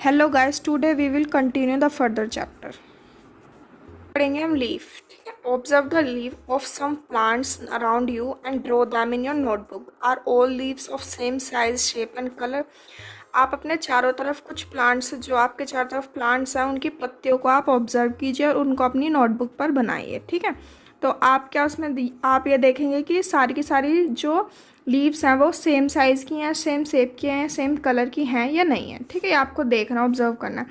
Hello guys, today we will continue the further chapter. पढ़ेंगे हम leaf. ठीक है, observe the leaf of some plants around you and draw them in your notebook. Are all leaves of same size, shape and colour. आप अपने चारों तरफ कुछ plants, जो आपके चारों तरफ प्लांट्स हैं, उनकी पत्तियों को आप ऑब्जर्व कीजिए और उनको अपनी नोटबुक पर बनाइए। ठीक है, तो आप क्या उसमें आप ये देखेंगे कि सारी की सारी जो लीव्स हैं वो सेम साइज़ की हैं, सेम शेप की हैं, सेम कलर की हैं या नहीं है। ठीक है, ये आपको देखना, ऑब्जर्व करना है।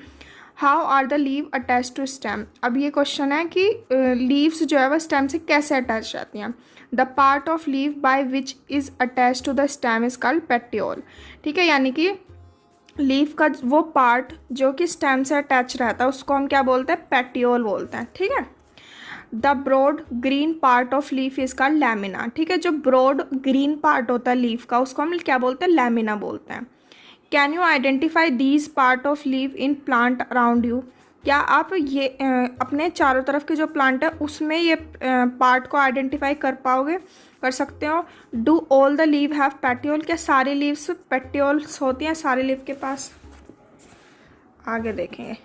How are the leave attach to stem. अब ये क्वेश्चन है कि लीव्स जो है वह स्टेम से कैसे अटैच रहती हैं। The part of leave by which is attach to the stem is called petiole. ठीक है, यानी कि लीफ का वो पार्ट जो कि स्टेम से अटैच रहता है उसको हम क्या बोलते हैं, पेटियोल बोलते हैं। ठीक है, the broad green part of leaf is called lamina. ठीक है, जो ब्रॉड ग्रीन पार्ट होता है लीफ का उसको हम क्या बोलते हैं, लैमिना बोलते हैं। Can you identify these part of leave in plant around you. क्या आप ये अपने चारों तरफ के जो प्लांट है उसमें ये पार्ट को आइडेंटिफाई कर पाओगे, कर सकते हो। Do all the leave have petiole. क्या सारे लीव्स पेटियोल्स होती हैं सारे लीव के पास। आगे देखेंगे,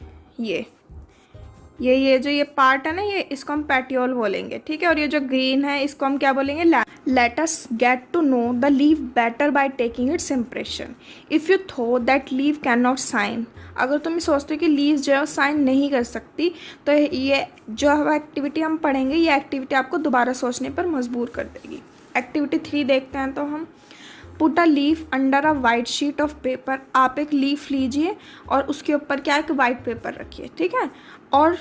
ये जो ये पार्ट है ना, ये इसको हम पेटियोल बोलेंगे। ठीक है, और ये जो ग्रीन है इसको हम क्या बोलेंगे, let us get to know the leave better by taking its impression. If you though that leave can not sign. अगर तुम सोचते हो कि लीव जो है साइन नहीं कर सकती, तो ये जो एक्टिविटी हम पढ़ेंगे, ये एक्टिविटी आपको दोबारा सोचने पर मजबूर कर देगी। एक्टिविटी 3 देखते हैं तो हम। Put a leaf under a white sheet of paper. आप एक लीफ लीजिए और उसके ऊपर क्या एक वाइट पेपर रखिए। ठीक है, और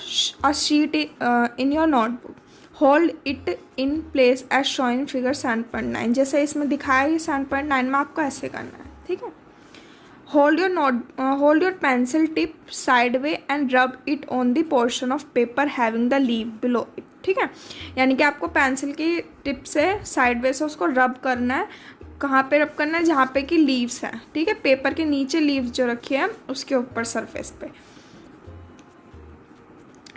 a sheet in your notebook. Hold it in place as show in figure 7.9। जैसे इसमें दिखाया है 7.9 में आपको ऐसे करना है। ठीक है, hold your pencil tip sideway and rub it on the portion of paper having the leaf below it। ठीक है, यानी कि आपको पेंसिल की टिप से साइडवे से उसको रब करना है। कहाँ पे रब करना है, जहाँ पे कि लीव्स हैं। ठीक है, पेपर के नीचे लीव्स जो रखी है उसके ऊपर सरफेस पे।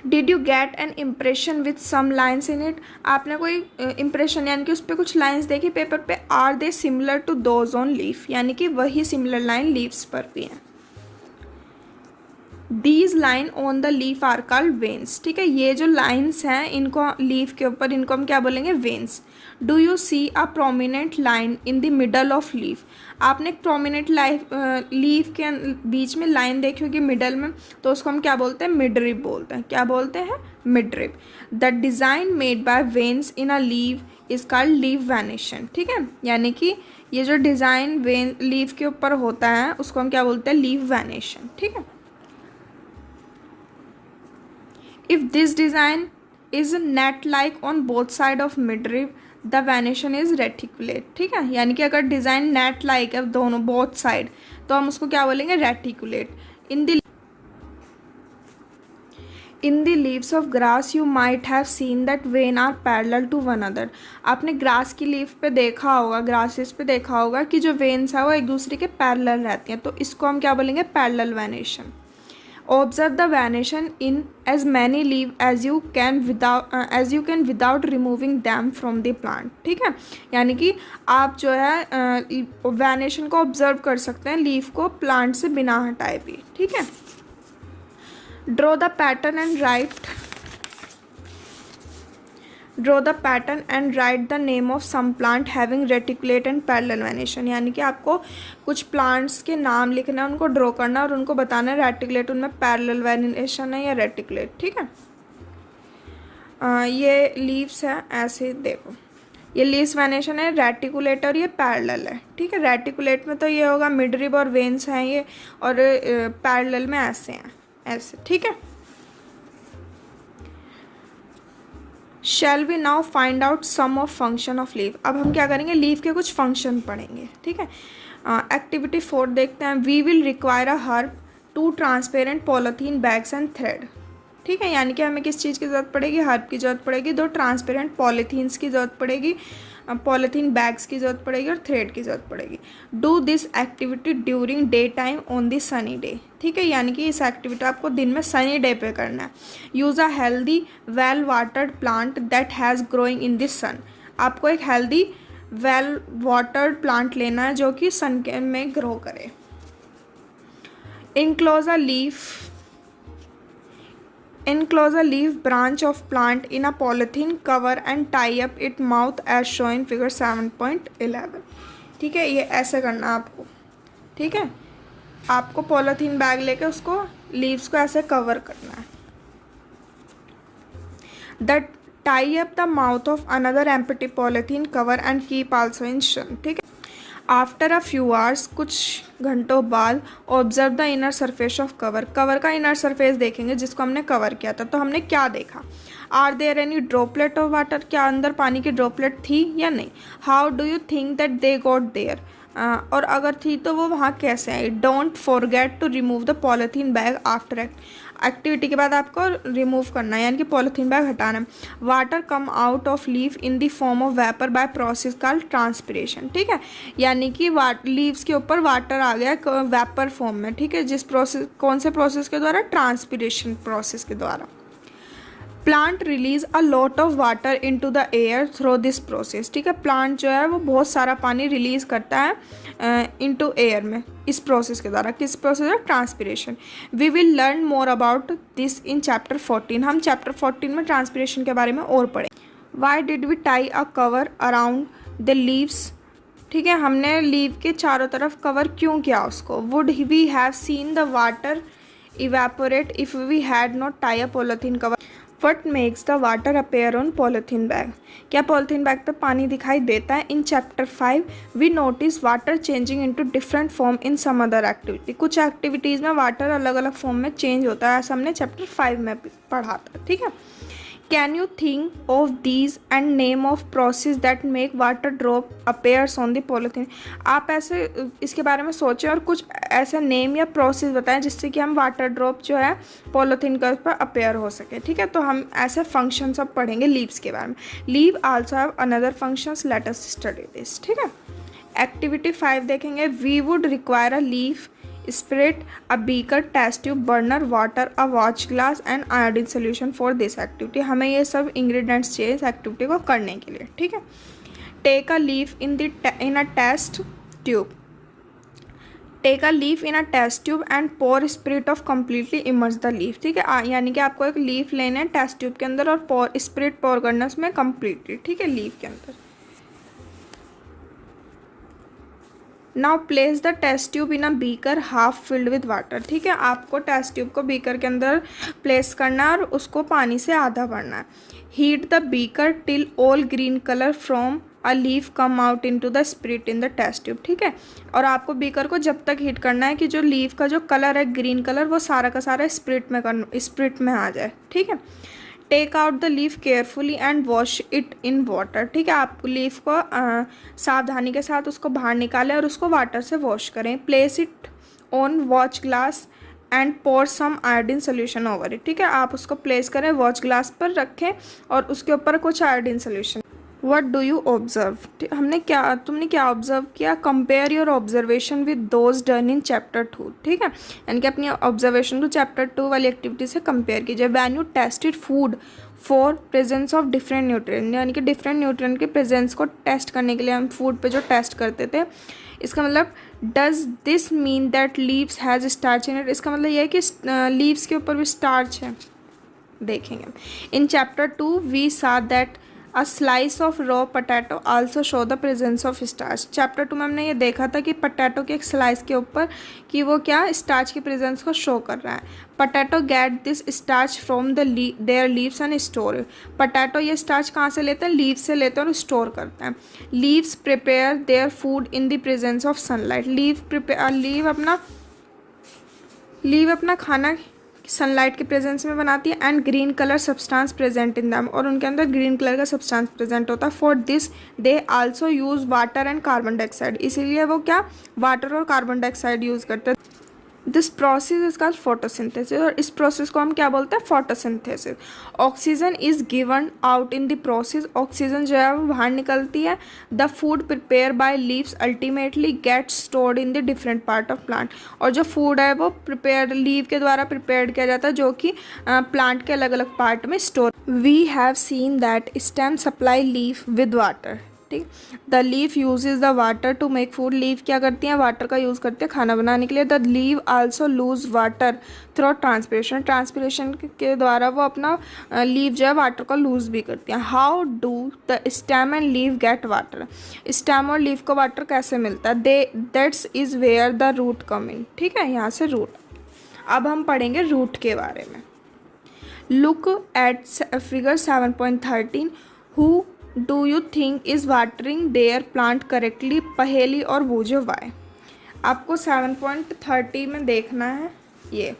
Did you get an impression with some lines in it. आपने कोई इम्प्रेशन यानी कि उस पर कुछ लाइन्स देखी पेपर पे। Are they similar to those on leaf, यानी कि वही सिमिलर लाइन लीव्स पर भी हैं। These line on the leaf are called veins. ठीक है, ये जो लाइन्स हैं इनको लीफ के ऊपर, इनको हम क्या बोलेंगे, veins. Do you see a prominent line in the middle of leaf. आपने एक प्रोमिनेंट लीफ के बीच में लाइन देखी होगी मिडल में, तो उसको हम क्या बोलते हैं, मिडरिप बोलते हैं। क्या बोलते हैं, midrib. The design made by veins in a leave is called leaf venation. ठीक है, यानी कि ये जो डिज़ाइन वेन लीफ के ऊपर होता है उसको हम क्या बोलते हैं, लीफ वेनेशन। ठीक है, if this design is net like on both side of midrib the venation is reticulate। ठीक है, यानी कि अगर डिज़ाइन नेट लाइक है दोनों बोथ साइड, तो हम उसको क्या बोलेंगे, reticulate. In the leaves of grass you might have seen that vein are parallel to one other. आपने ग्रास की लीफ पे देखा होगा, ग्रासेस पे देखा होगा कि जो वेन्स है वो एक दूसरे के पैरेलल रहती हैं, तो इसको हम क्या बोलेंगे, parallel venation. Observe the venation in as many leave as you can without removing them from the plant. ठीक है, यानी कि आप जो है वेनेशन को ऑब्जर्व कर सकते हैं लीफ को प्लांट से बिना हटाए भी। ठीक है, draw the pattern and write the name of some plant having reticulate and parallel venation. यानी कि आपको कुछ प्लांट्स के नाम लिखना है, उनको ड्रॉ करना और उनको बताना है रेटिकुलेट उनमें पैरेलल वेनेशन है या रेटिकुलेट। ठीक है, ये लीव्स है, ऐसे देखो, ये लीव्स वेनेशन है, रेटिकुलेट और ये पैरेलल है। ठीक है, रेटिकुलेट में तो ये होगा मिडरिब और वेन्स हैं ये, और पैरेलल में ऐसे हैं, ऐसे। ठीक है, shall we now find out some of function of leave. अब हम क्या करेंगे, लीव के कुछ फंक्शन पढ़ेंगे। ठीक है, एक्टिविटी 4 देखते हैं। We will require a herb, 2 transparent polythene bags and thread. ठीक है, यानी कि हमें किस चीज़ की ज़रूरत पड़ेगी, हर्ब की ज़रूरत पड़ेगी, 2 ट्रांसपेरेंट पॉलीथीन्स की ज़रूरत पड़ेगी, पॉलीथीन बैग्स की ज़रूरत पड़ेगी और थ्रेड की ज़रूरत पड़ेगी। Do this activity during day time on the sunny day. ठीक है, यानी कि इस एक्टिविटी आपको दिन में सनी डे पे करना है। Use a healthy well watered plant that has growing in this sun. आपको एक हेल्दी वेल वाटर्ड प्लांट लेना है जो कि सन में ग्रो करे। Enclose a leaf branch of plant in a polythene cover and tie up its mouth as shown in figure 7.11. ठीक है, ये ऐसे करना आपको. ठीक है, आपको पॉलीथीन बैग लेके उसको लीव्स को ऐसे कवर करना है. That tie up the mouth of another empty polythene cover and keep also in शन. ठीक है, आफ्टर अ फ्यू आवर्स, कुछ घंटों बाद, observe the inner surface of cover. Cover का इनर सरफेस देखेंगे जिसको हमने कवर किया था. तो हमने क्या देखा? Are there any droplet of water, क्या अंदर पानी की ड्रॉपलेट थी या नहीं? How do you think that they got there, और अगर थी तो वो वहाँ कैसे आई? Don't forget to remove the polythene bag after activity के बाद आपको रिमूव करना है, यानी कि पॉलीथीन बैग हटाना है. Water come out of leaf in the form of vapour by process called transpiration. ठीक है, यानी कि लीव्स के ऊपर वाटर आ गया वेपर फॉर्म में. ठीक है, जिस प्रोसेस, कौन से प्रोसेस के द्वारा? ट्रांसपिरेशन प्रोसेस के द्वारा. Plant release a lot of water into the air through this process. ठीक है, प्लांट जो है वो बहुत सारा पानी रिलीज करता है इनटू एयर में इस प्रोसेस के द्वारा. किस प्रोसेस है? Transpiration. We will learn more about this in chapter 14. हम चैप्टर 14 में ट्रांसपिरेशन के बारे में और पढ़ें. Why did we tie a cover around the leaves. ठीक है, हमने लीव के चारों तरफ कवर क्यों किया उसको? Would we have seen the water evaporate if we had not tie a polythene cover. What makes the water appear on polythene bag? क्या पॉलीथीन बैग पे पानी दिखाई देता है? In chapter 5 we notice water changing into different form in some other activity. कुछ activities में water अलग अलग फॉर्म में चेंज होता है, ऐसा हमने चैप्टर 5 में पढ़ा था. ठीक है, can you think of these and name of process that make water drop appears on the polythene. आप ऐसे इसके बारे में सोचें और कुछ ऐसे नेम या प्रोसेस बताएं जिससे कि हम वाटर ड्रॉप जो है पॉलीथीन के ऊपर अपेयर हो सके. ठीक है, तो हम ऐसे फंक्शन सब पढ़ेंगे लीव्स के बारे में. Leave also have another functions, let us study this. ठीक है, एक्टिविटी 5 देखेंगे. We would require a leaf spirit, a beaker, test tube, burner, water, a watch glass and iodine solution for this activity. हमें ये सब ingredients चाहिए इस activity को करने के लिए. ठीक है, take a leaf in a test tube. Take a leaf in a test tube and pour spirit of completely immerse the leaf. ठीक है, यानी कि आपको एक लीफ लेना है टेस्ट ट्यूब के अंदर और स्पिरिट पोर करना है उसमें कम्प्लीटली. ठीक है, लीफ के अंदर. Now place the test tube in a beaker half filled with water. ठीक है, आपको टेस्ट ट्यूब को बीकर के अंदर प्लेस करना है और उसको पानी से आधा भरना है. Heat the beaker till all green colour from a leaf come out into the spirit in the test tube. ठीक है, और आपको बीकर को जब तक हीट करना है कि जो लीफ का जो कलर है ग्रीन कलर वो सारा का सारा स्पिरिट में आ जाए. ठीक है, take out the leaf carefully and wash it in water. ठीक है, आप लीफ को सावधानी के साथ उसको बाहर निकालें और उसको वाटर से वॉश करें. Place it on watch glass and pour some iodine solution over it. ठीक है, आप उसको प्लेस करें, वॉच ग्लास पर रखें और उसके ऊपर कुछ iodine solution. What do you observe. तुमने क्या ऑब्जर्व किया? Compare your observation with those done in chapter 2. ठीक है, यानी कि अपनी ऑब्जर्वेशन को चैप्टर 2 वाली एक्टिविटी से कंपेयर कीजिए. When you tested food for presence of different nutrient, यानी कि डिफरेंट न्यूट्रिएंट के प्रेजेंस को टेस्ट करने के लिए हम फूड पे जो टेस्ट करते थे. इसका मतलब does this mean that leaves has starch in it. इसका मतलब यह है कि लीव्स के ऊपर भी स्टार्च है. देखेंगे in chapter 2 we saw that a slice of raw potato also show the presence of starch. Chapter 2 में हमने ये देखा था कि पोटैटो के एक स्लाइस के ऊपर कि वो क्या स्टार्च की प्रेजेंस को शो कर रहा है. Potato get this starch from there leaves and store. Potato ये स्टार्च कहाँ से लेते हैं? लीव्स से लेते हैं और स्टोर करते हैं. Leaves prepare their food in the presence of sunlight. Leave अपना खाना सनलाइट के प्रेजेंस में बनाती है. And green colour substance present in them, और उनके अंदर ग्रीन कलर का सब्सटेंस प्रेजेंट होता है. For this they also use water and carbon dioxide. इसीलिए वो क्या वाटर और कार्बन डाइऑक्साइड यूज़ करते हैं. This process is called photosynthesis, और इस प्रोसेस को हम क्या बोलते हैं? Photosynthesis. Oxygen is given out in the process. Oxygen जो है वो बाहर निकलती है. The food prepare by leaves ultimately get stored in the different part of plant. और जो फूड है वो प्रिपेयर लीव के द्वारा प्रिपेयर किया जाता है जो कि प्लांट के अलग अलग पार्ट में store. We have seen that stem supply leaf with water. ठीक। The leaf uses the water to make food, leaf क्या करती हैं, वाटर का यूज़ करते हैं खाना बनाने के लिए। The leave also loose water through transpiration, transpiration के द्वारा वो अपना लीव जो है वाटर को लूज भी करती हैं। How do the stem and leave get water, stem और लीव को वाटर कैसे मिलता है, they that's is where the root come in, ठीक है, यहाँ से रूट। अब हम पढ़ेंगे रूट के बारे में। Look at figure 7.13, who do you think is watering there plant correctly, पहेली और बूझो वाई। आपको 7.30 में देखना है ये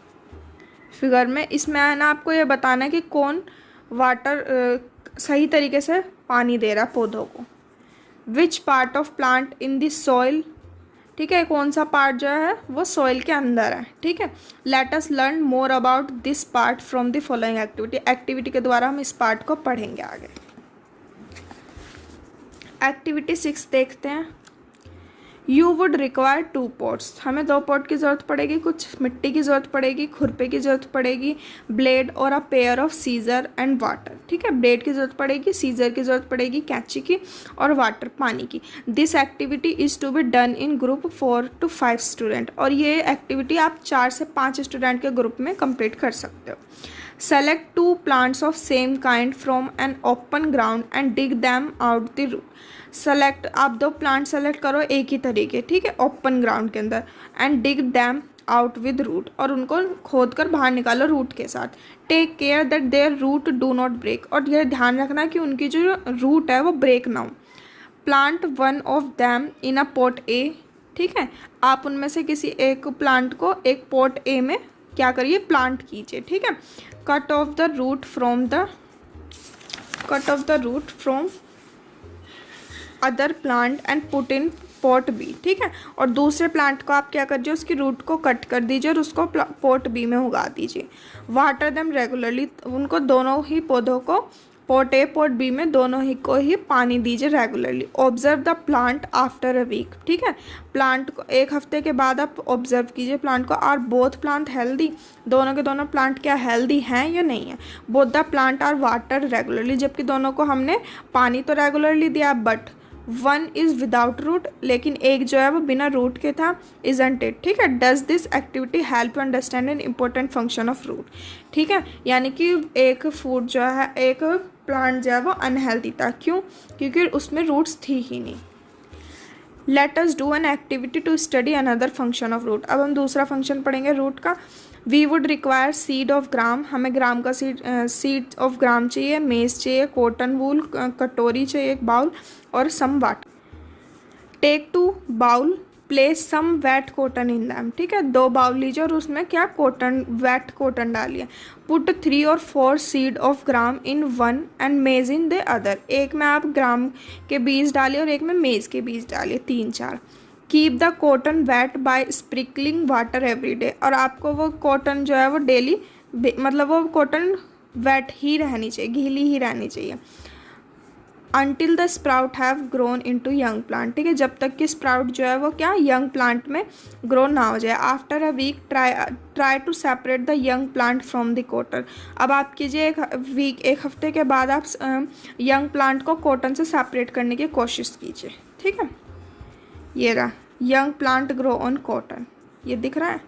फिगर में, इसमें है ना आपको ये बताना है कि कौन वाटर सही तरीके से पानी दे रहा है पौधों को। Which part of plant in this soil, ठीक है, कौन सा पार्ट जो है वो सॉइल के अंदर है, ठीक है। Let us learn more about this part from the following activity, activity के द्वारा हम इस पार्ट को पढ़ेंगे आगे। एक्टिविटी 6 देखते हैं। यू वुड रिक्वायर 2 पॉट्स, हमें 2 पॉट की ज़रूरत पड़ेगी, कुछ मिट्टी की ज़रूरत पड़ेगी, खुरपे की ज़रूरत पड़ेगी, ब्लेड और a pair of scissor and water, ठीक है। ब्लेड की ज़रूरत पड़ेगी, सीजर की ज़रूरत पड़ेगी, कैंची की, और वाटर पानी की। This activity is to be done in group 4 to 5 student, और ये एक्टिविटी आप 4 से 5 स्टूडेंट के ग्रुप में कंप्लीट कर सकते हो। Select 2 plants of same kind from an open ground and dig them out the root. Select, आप 2 प्लांट सेलेक्ट करो एक ही तरीके, ठीक है, ओपन ग्राउंड के अंदर, and dig them out with root, और उनको खोद कर बाहर निकालो रूट के साथ। Take care that their root do not break, और यह ध्यान रखना कि उनकी जो रूट है वो ब्रेक ना हो। Plant 1 of them in a pot ए, ठीक है, आप उनमें से किसी एक प्लांट को एक पॉट ए में क्या करिए, प्लांट कीजिए, ठीक है। Cut off the root from other plant and put in pot B, ठीक है, और दूसरे प्लांट को आप क्या करिए, उसकी रूट को कट कर दीजिए और उसको पॉट बी में उगा दीजिए। वाटर देम रेगुलरली, उनको दोनों ही पौधों को पॉट ए पॉट बी में दोनों ही को ही पानी दीजिए regularly. Observe the plant after a week, ठीक है, प्लांट को 1 हफ्ते के बाद आप ऑब्जर्व कीजिए प्लांट को। आर बोथ प्लांट हेल्दी, दोनों के दोनों प्लांट क्या हेल्दी हैं या नहीं है। Both the plant are water regularly, जबकि दोनों को हमने पानी तो रेगुलरली दिया, बट 1 इज़ विदाउट रूट, लेकिन एक जो है वो बिना रूट के था, इजंट इट, ठीक है। Does this activity help you understand an important function of root, ठीक है, यानी कि एक फूड जो है, एक प्लांट जो है वो अनहेल्दी था, क्यों, क्योंकि उसमें रूट्स थी ही नहीं। Let us do an activity to study another function of root, अब हम दूसरा फंक्शन पढ़ेंगे रूट का। We would require seed of gram, हमें ग्राम का सीड ऑफ ग्राम चाहिए, मेज चाहिए, कॉटन वूल, कटोरी चाहिए, एक बाउल, और some water. Take 2 bowl, place some wet cotton in them, ठीक है, 2 बाउल लीजिए और उसमें क्या कॉटन, वेट कॉटन डालिए। Put 3 or 4 seed of gram in 1 and maize in the other, एक में आप ग्राम के बीज डालिए और एक में मेज के बीज डालिए, 3-4। Keep the cotton weight by sprinkling water every day, और आपको वो कॉटन जो है वो डेली, मतलब वो कॉटन वेट ही रहनी चाहिए, गीली ही रहनी चाहिए। Until the sprout have grown into young plant, ठीक है, जब तक कि स्प्राउट जो है वो क्या यंग प्लांट में ग्रो ना हो जाए। After a week try to separate the young plant from the cotton, अब आप कीजिए एक हफ्ते के बाद आप यंग प्लांट को कॉटन से सेपरेट करने की कोशिश कीजिए, ठीक है। ये रहा young plant grow on cotton, ये दिख रहा है।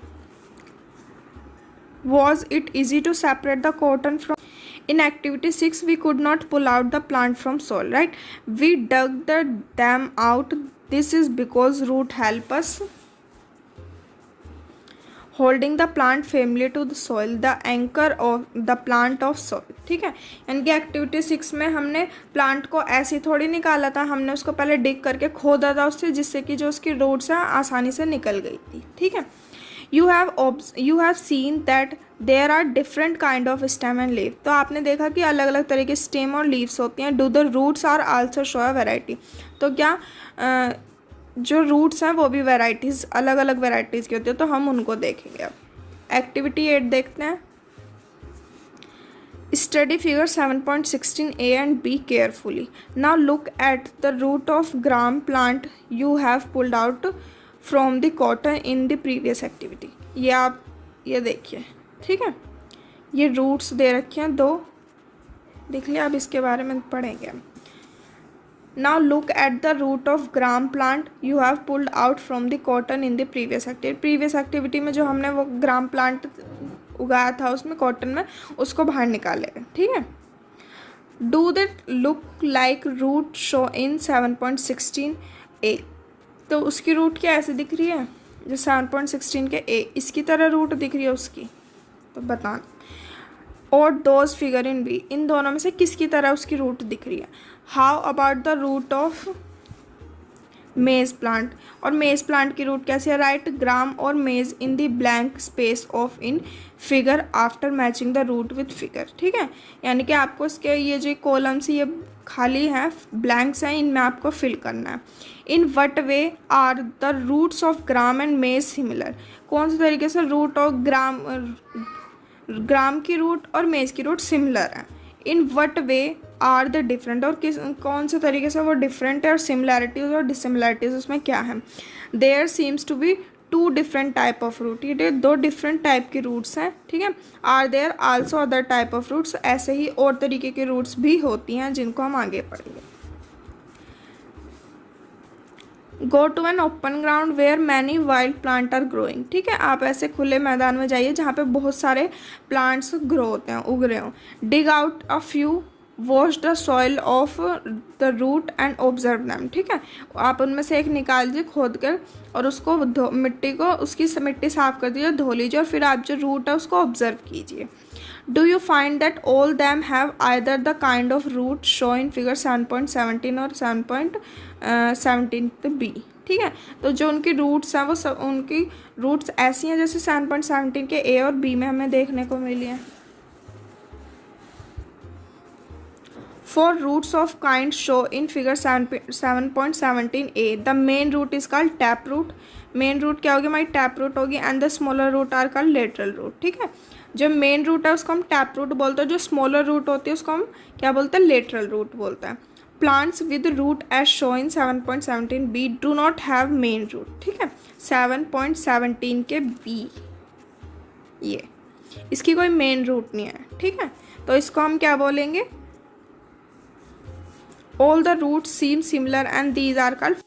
Was it easy to separate the cotton from, in activity 6 we could not pull out the plant from soil, right, we dug them out, this is because root help us holding the plant firmly to the soil, the anchor of the plant of soil, ठीक है। यानी कि activity 6 में हमने plant को ऐसे थोड़ी निकाला था, हमने उसको पहले डिग करके खोदा था उससे, जिससे कि जो उसकी रूट्स हैं आसानी से निकल गई थी, ठीक है। You have seen that there are different kind of stem and leaf, तो आपने देखा कि अलग अलग तरह के स्टेम और लीव्स होती हैं। Do the roots are also show a variety, तो क्या जो रूट्स हैं वो भी वेराइटीज़, अलग अलग वेराइटीज़ की होती है, तो हम उनको देखेंगे। अब एक्टिविटी 8 देखते हैं। Study figure 7.16 A and B carefully. Now look at the root of gram plant you have pulled out from the cotton in the previous activity, ये आप ये देखिए, ठीक है, ये रूट्स दे रखे हैं 2, देख लिया, अब इसके बारे में पढ़ेंगे हम। Now look at the root of gram plant you have pulled out from the cotton in the previous activity. Previous activity में जो हमने वो ग्राम प्लांट उगाया था उसमें कॉटन में, उसको बाहर निकालेगा, ठीक है. Do that look like root show in 7.16a. तो उसकी रूट क्या ऐसे दिख रही है, जो 7.16 के a इसकी तरह रूट दिख रही है उसकी, तो बताना. और दोज फिगर इन बी, इन दोनों में से किसकी तरह उसकी रूट दिख रही है. How about the root of maize plant, और मेज प्लांट की रूट कैसे है. राइट ग्राम और maize in the blank space of in figure after matching the root with figure, ठीक है. यानी कि आपको इसके ये जो कॉलम्स ये खाली हैं, ब्लैंक्स हैं, इनमें आपको फिल करना है. In what way are the roots of gram and maize similar, कौन से तरीके से रूट और ग्राम की रूट और मेज की रूट सिमिलर है. In what way are the different, और किस कौन से तरीके से वो डिफरेंट है, और सिमिलैरिटीज़ और डिसिमिलैरिटीज़ उसमें क्या है. There seems to be two different type of root, ये दो डिफरेंट टाइप के रूट्स हैं, ठीक है. Are there also other type of roots, ऐसे ही और तरीके के रूट्स भी होती हैं जिनको हम आगे पढ़ेंगे. Go to an open ground where many wild plant are growing, ठीक है. आप ऐसे खुले मैदान में जाइए जहाँ पे बहुत सारे प्लांट्स ग्रो होते हैं, उग रहे हों. Dig out a few, wash the soil of the root and observe them, ठीक है. आप उनमें से एक निकाल लीजिए खोद कर, और उसको मिट्टी को उसकी मिट्टी साफ कर दीजिए, धो लीजिए, और फिर आप जो रूट है उसको ऑब्जर्व कीजिए. Do you find that all them have either the kind of root show in figure 7.17 और 7.17 बी, ठीक है. तो जो उनकी रूट्स हैं वो सब उनकी रूट्स ऐसी हैं जैसे 7.17 के ए और बी में हमें देखने को मिली है. For roots of kind show in figure 7.17a, the main root is called tap root. Main root क्या होगी हमारी, टैप रूट होगी. And the smaller root are called lateral root, ठीक है. जो मेन रूट है उसको हम टैप रूट बोलते हैं, जो स्मॉलर रूट होती है उसको हम क्या बोलते हैं, लेटरल रूट बोलते हैं. Plants with root as show in 7.17b do not have main root, ठीक है. 7.17 के बी ये इसकी कोई मेन रूट नहीं है, ठीक है. तो इसको हम क्या बोलेंगे, all the roots seem similar and these are called